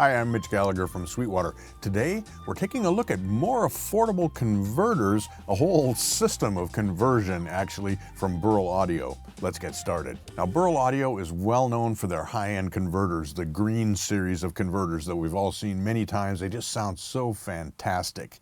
Hi, I'm Mitch Gallagher from Sweetwater. Today, we're taking a look at more affordable converters, a whole system of conversion actually from Burl Audio. Let's get started. Now, Burl Audio is well known for their high-end converters, the green series of converters that we've all seen many times. They just sound so fantastic.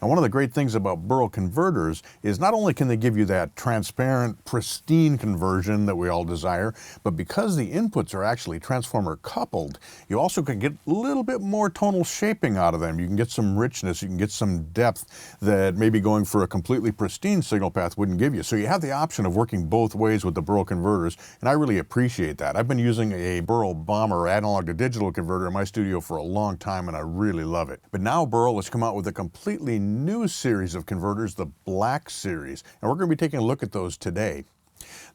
Now, one of the great things about Burl converters is not only can they give you that transparent, pristine conversion that we all desire, but because the inputs are actually transformer coupled, you also can get a little bit more tonal shaping out of them. You can get some richness, you can get some depth that maybe going for a completely pristine signal path wouldn't give you. So you have the option of working both ways with the Burl converters, and I really appreciate that. I've been using a Burl Bomber analog to digital converter in my studio for a long time, and I really love it. But now Burl has come out with a completely new series of converters, the Black Series, and we're going to be taking a look at those today.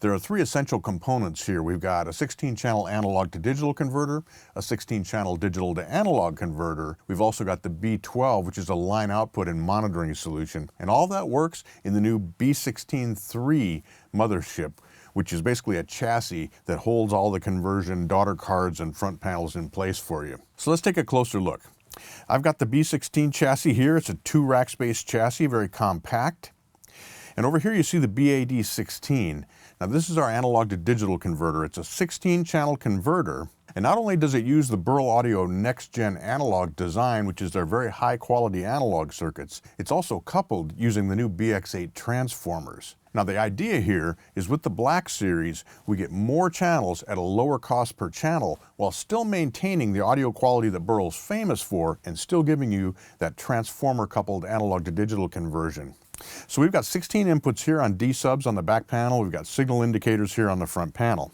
There are three essential components here. We've got a 16-channel analog to digital converter, a 16-channel digital to analog converter. We've also got the B12, which is a line output and monitoring solution. And all that works in the new B16-3 mothership, which is basically a chassis that holds all the conversion daughter cards and front panels in place for you. So let's take a closer look. I've got the B16 chassis here. It's a 2-rack space chassis, very compact. And over here you see the BAD16. Now this is our analog to digital converter. It's a 16-channel converter, and not only does it use the Burl Audio next-gen analog design, which is their very high-quality analog circuits, it's also coupled using the new BX8 transformers. Now the idea here is with the Black Series, we get more channels at a lower cost per channel while still maintaining the audio quality that Burl's famous for and still giving you that transformer-coupled analog to digital conversion. So we've got 16 inputs here on D subs on the back panel. We've got signal indicators here on the front panel.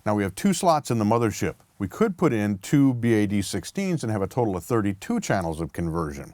Now we have 2 slots in the mothership. We could put in 2 BAD16s and have a total of 32 channels of conversion.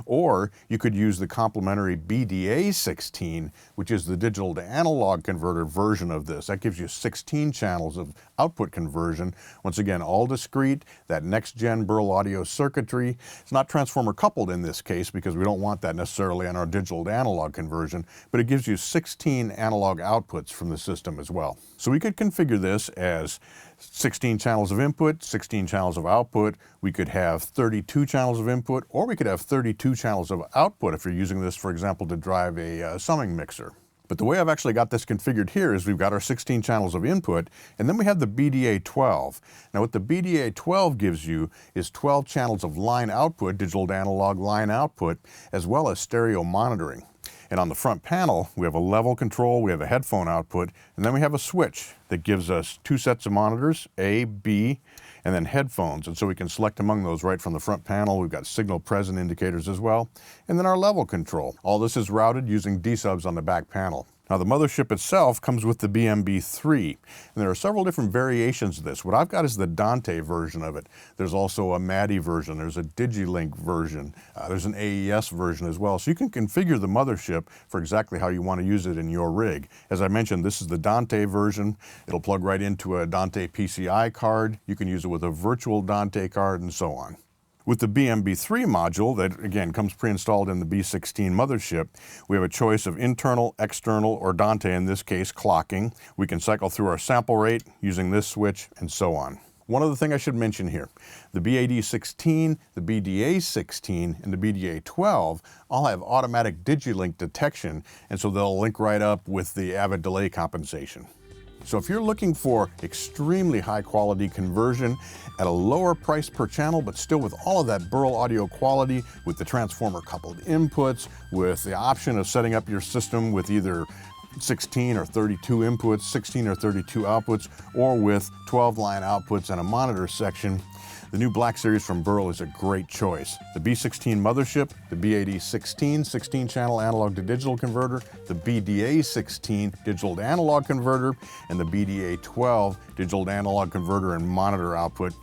Or you could use the complementary BDA16, which is the digital to analog converter version of this. That gives you 16 channels of output conversion. Once again, all discrete, that next-gen Burl Audio circuitry. It's not transformer coupled in this case because we don't want that necessarily on our digital to analog conversion, but it gives you 16 analog outputs from the system as well. So we could configure this as 16 channels of input, 16 channels of output. We could have 32 channels of input, or we could have 32 channels of output if you're using this, for example, to drive a summing mixer. But the way I've actually got this configured here is we've got our 16 channels of input, and then we have the BDA12. Now what the BDA12 gives you is 12 channels of line output, digital to analog line output, as well as stereo monitoring. And on the front panel, we have a level control, we have a headphone output, and then we have a switch that gives us 2 sets of monitors, A, B, and then headphones. And so we can select among those right from the front panel. We've got signal present indicators as well. And then our level control. All this is routed using D subs on the back panel. Now the mothership itself comes with the BMB3, and there are several different variations of this. What I've got is the Dante version of it. There's also a MADI version, there's a DigiLink version, there's an AES version as well. So you can configure the mothership for exactly how you want to use it in your rig. As I mentioned, this is the Dante version. It'll plug right into a Dante PCI card. You can use it with a virtual Dante card and so on. With the BMB3 module, that again comes pre-installed in the B16 mothership, we have a choice of internal, external, or Dante, in this case, clocking. We can cycle through our sample rate using this switch and so on. One other thing I should mention here, the BAD16, the BDA16, and the BDA12 all have automatic DigiLink detection, and so they'll link right up with the Avid delay compensation. So if you're looking for extremely high quality conversion at a lower price per channel, but still with all of that Burl Audio quality, with the transformer coupled inputs, with the option of setting up your system with either 16 or 32 inputs, 16 or 32 outputs, or with 12 line outputs and a monitor section, the new Black Series from Burl is a great choice. The B16 mothership, the BAD16 16-channel analog to digital converter, the BDA16 digital to analog converter, and the BDA12 digital to analog converter and monitor output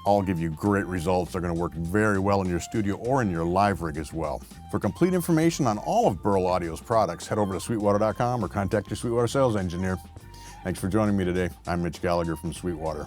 all give you great results. They're going to work very well in your studio or in your live rig as well. For complete information on all of Burl Audio's products, head over to sweetwater.com or contact your Sweetwater sales engineer. Thanks for joining me today. I'm Mitch Gallagher from Sweetwater.